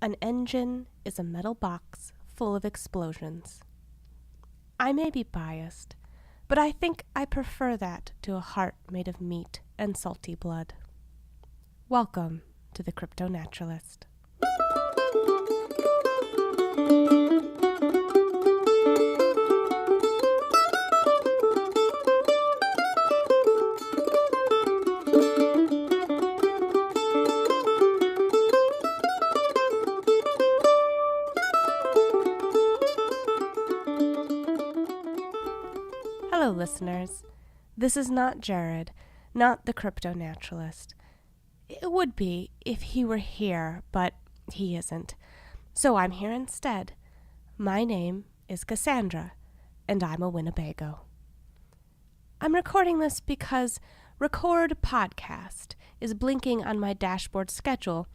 An engine is a metal box full of explosions. I may be biased, but I think I prefer that to a heart made of meat and salty blood. Welcome to the CryptoNaturalist. Hello, listeners. This is not Jared, not the CryptoNaturalist. It would be if he were here, but he isn't. So I'm here instead. My name is Cassandra, and I'm a Winnebago. I'm recording this because Record Podcast is blinking on my dashboard schedule,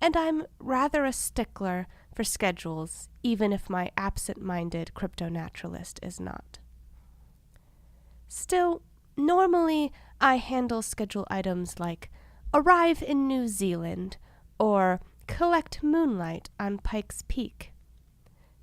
and I'm rather a stickler for schedules, even if my absent-minded CryptoNaturalist is not. Still, normally I handle schedule items like arrive in New Zealand or collect moonlight on Pikes Peak.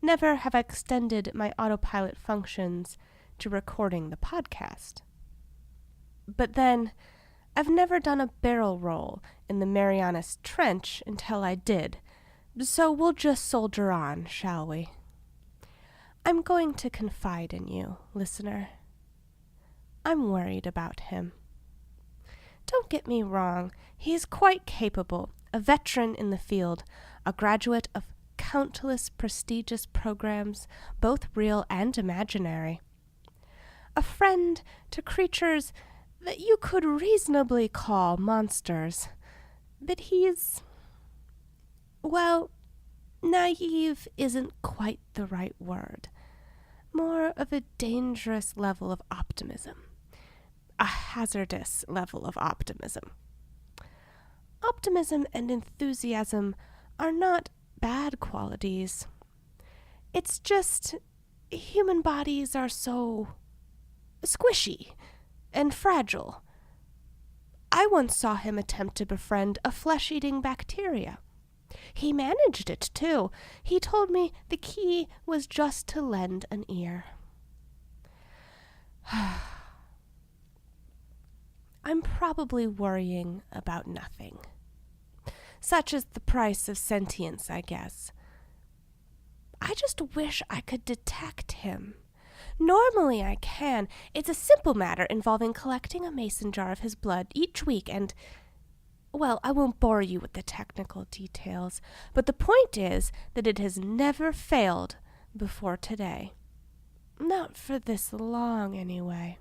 Never have I extended my autopilot functions to recording the podcast. But then, I've never done a barrel roll in the Marianas Trench until I did, so we'll just soldier on, shall we? I'm going to confide in you, listener. I'm worried about him. Don't get me wrong, he is quite capable, a veteran in the field, a graduate of countless prestigious programs, both real and imaginary. A friend to creatures that you could reasonably call monsters. But he's, well, naive isn't quite the right word. More of a dangerous level of optimism. A hazardous level of optimism. Optimism and enthusiasm are not bad qualities. It's just human bodies are so squishy and fragile. I once saw him attempt to befriend a flesh-eating bacteria. He managed it, too. He told me the key was just to lend an ear. I'm probably worrying about nothing. Such is the price of sentience, I guess. I just wish I could detect him. Normally I can. It's a simple matter involving collecting a mason jar of his blood each week and, well, I won't bore you with the technical details, but the point is that it has never failed before today. Not for this long, anyway.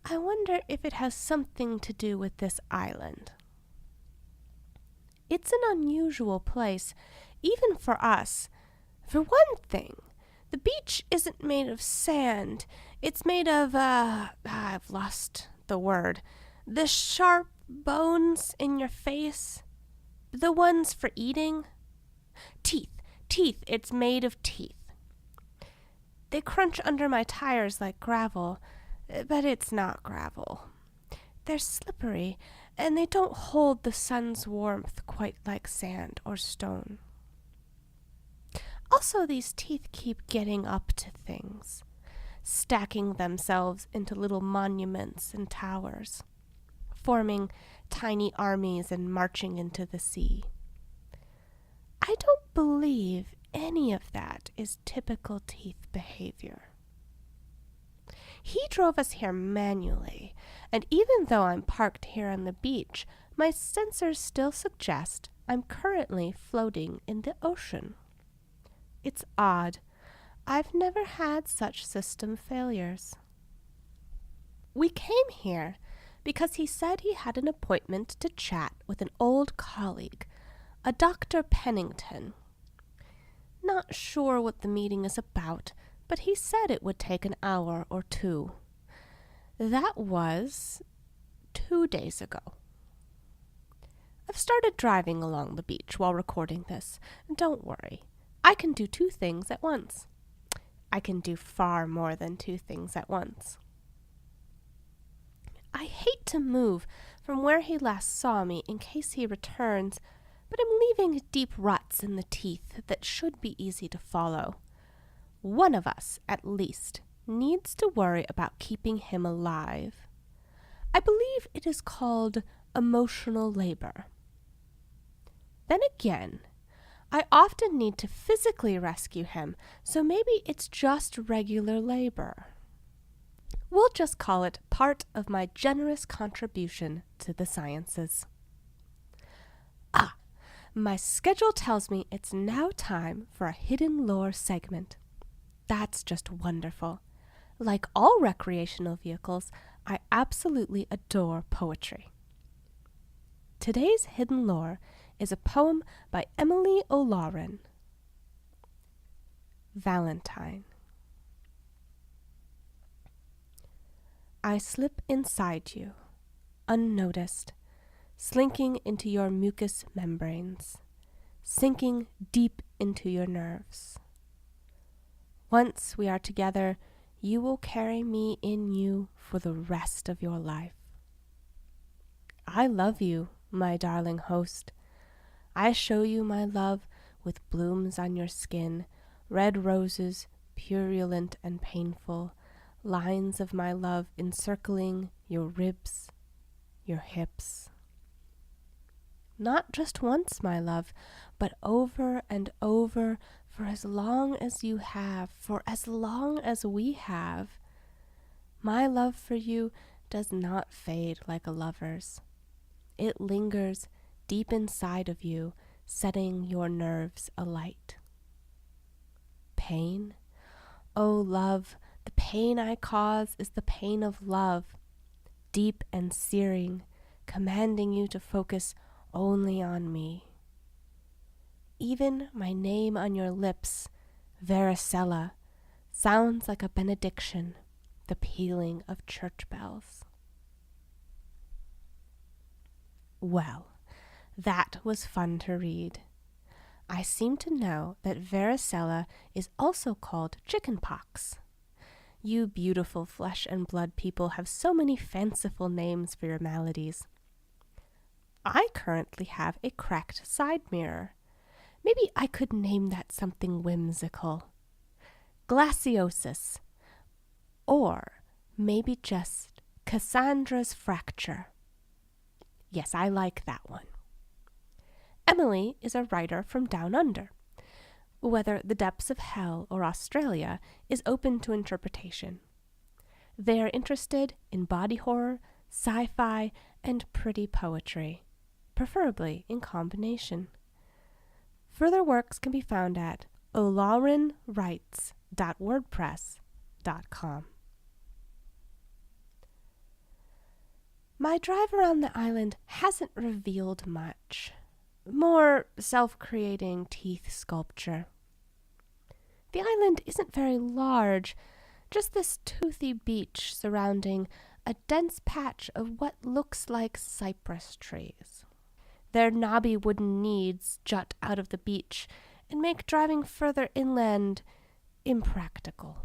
I wonder if it has something to do with this island. It's an unusual place, even for us. For one thing, the beach isn't made of sand. It's made of, I've lost the word. The sharp bones in your face. The ones for eating. Teeth. It's made of teeth. They crunch under my tires like gravel. But it's not gravel. They're slippery, and they don't hold the sun's warmth quite like sand or stone. Also, these teeth keep getting up to things, stacking themselves into little monuments and towers, forming tiny armies and marching into the sea. I don't believe any of that is typical teeth behavior. He drove us here manually, and even though I'm parked here on the beach, my sensors still suggest I'm currently floating in the ocean. It's odd. I've never had such system failures. We came here because he said he had an appointment to chat with an old colleague, a Dr. Pennington. Not sure what the meeting is about, but he said it would take an hour or two. That was 2 days ago. I've started driving along the beach while recording this. Don't worry. I can do 2 things at once. I can do far more than 2 things at once. I hate to move from where he last saw me in case he returns, but I'm leaving deep ruts cuts in the teeth that should be easy to follow. One of us, at least, needs to worry about keeping him alive. I believe it is called emotional labor. Then again, I often need to physically rescue him, so maybe it's just regular labor. We'll just call it part of my generous contribution to the sciences. My schedule tells me it's now time for a hidden lore segment. That's just wonderful. Like all recreational vehicles, I absolutely adore poetry. Today's hidden lore is a poem by Emily Olorin. Valentine. I slip inside you, unnoticed, slinking into your mucous membranes, sinking deep into your nerves. Once we are together, you will carry me in you for the rest of your life. I love you, my darling host. I show you my love with blooms on your skin, red roses, purulent and painful, lines of my love encircling your ribs, your hips. Not just once, my love, but over and over, for as long as you have, for as long as we have. My love for you does not fade like a lover's. It lingers deep inside of you, setting your nerves alight. Pain? Oh, love, the pain I cause is the pain of love, deep and searing, commanding you to focus only on me. Even my name on your lips, Varicella, sounds like a benediction, the pealing of church bells. Well, that was fun to read. I seem to know that varicella is also called chickenpox. You beautiful flesh and blood people have so many fanciful names for your maladies. I currently have a cracked side mirror. Maybe I could name that something whimsical. Glasiosis. Or maybe just Cassandra's fracture. Yes, I like that one. Emily is a writer from Down Under. Whether the depths of hell or Australia is open to interpretation. They are interested in body horror, sci-fi, and pretty poetry, preferably in combination. Further works can be found at olorinwrites.wordpress.com. My drive around the island hasn't revealed much. More self-creating teeth sculpture. The island isn't very large, just this toothy beach surrounding a dense patch of what looks like cypress trees. Their knobby wooden knees jut out of the beach and make driving further inland impractical.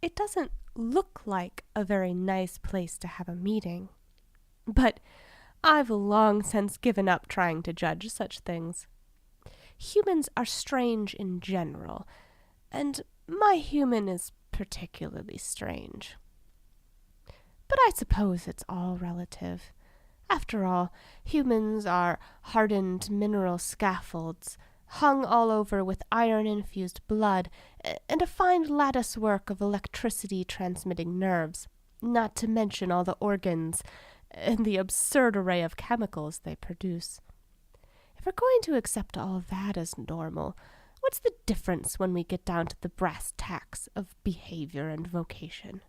It doesn't look like a very nice place to have a meeting, but I've long since given up trying to judge such things. Humans are strange in general, and my human is particularly strange. But I suppose it's all relative. After all, humans are hardened mineral scaffolds, hung all over with iron-infused blood, and a fine lattice-work of electricity-transmitting nerves, not to mention all the organs and the absurd array of chemicals they produce. If we're going to accept all that as normal, what's the difference when we get down to the brass tacks of behavior and vocation?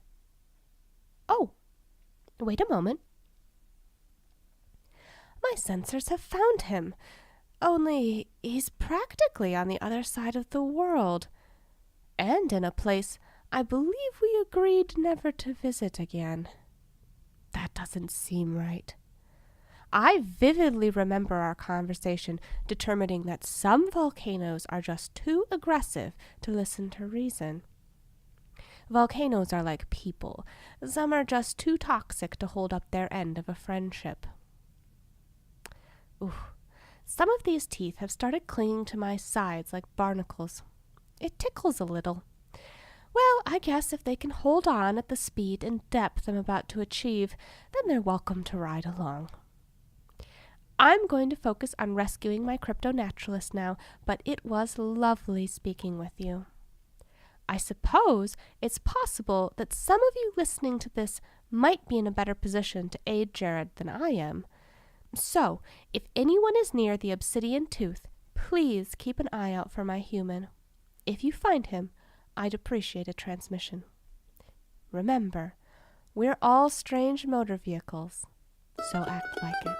Oh, wait a moment. My sensors have found him, only he's practically on the other side of the world, and in a place I believe we agreed never to visit again. That doesn't seem right. I vividly remember our conversation determining that some volcanoes are just too aggressive to listen to reason. Volcanoes are like people. Some are just too toxic to hold up their end of a friendship. Ooh, Some of these teeth have started clinging to my sides like barnacles. It tickles a little. Well, I guess if they can hold on at the speed and depth I'm about to achieve, then they're welcome to ride along. I'm going to focus on rescuing my CryptoNaturalist now, but it was lovely speaking with you. I suppose it's possible that some of you listening to this might be in a better position to aid Jared than I am. So, if anyone is near the obsidian tooth, please keep an eye out for my human. If you find him, I'd appreciate a transmission. Remember, we're all strange motor vehicles, so act like it.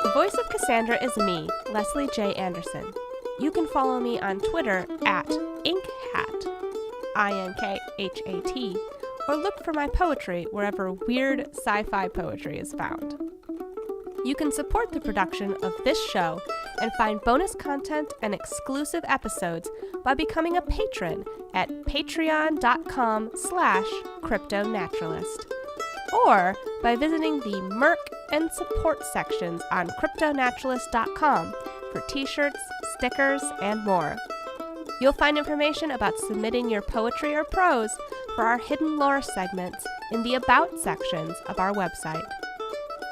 The voice of Cassandra is me, Leslie J. Anderson. You can follow me on Twitter at InkHat, INKHAT, or look for my poetry wherever weird sci-fi poetry is found. You can support the production of this show and find bonus content and exclusive episodes by becoming a patron at patreon.com/CryptoNaturalist, or by visiting the Merc and support sections on CryptoNaturalist.com for t-shirts, stickers, and more. You'll find information about submitting your poetry or prose for our hidden lore segments in the About sections of our website.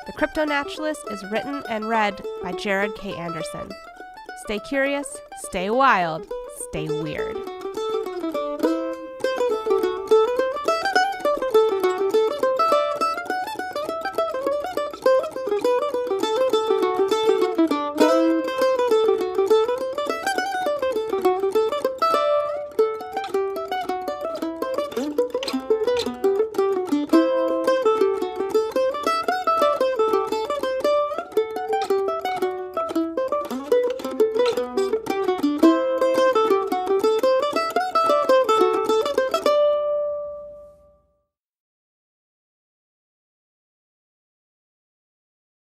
The CryptoNaturalist is written and read by Jared K. Anderson. Stay curious, stay wild, stay weird.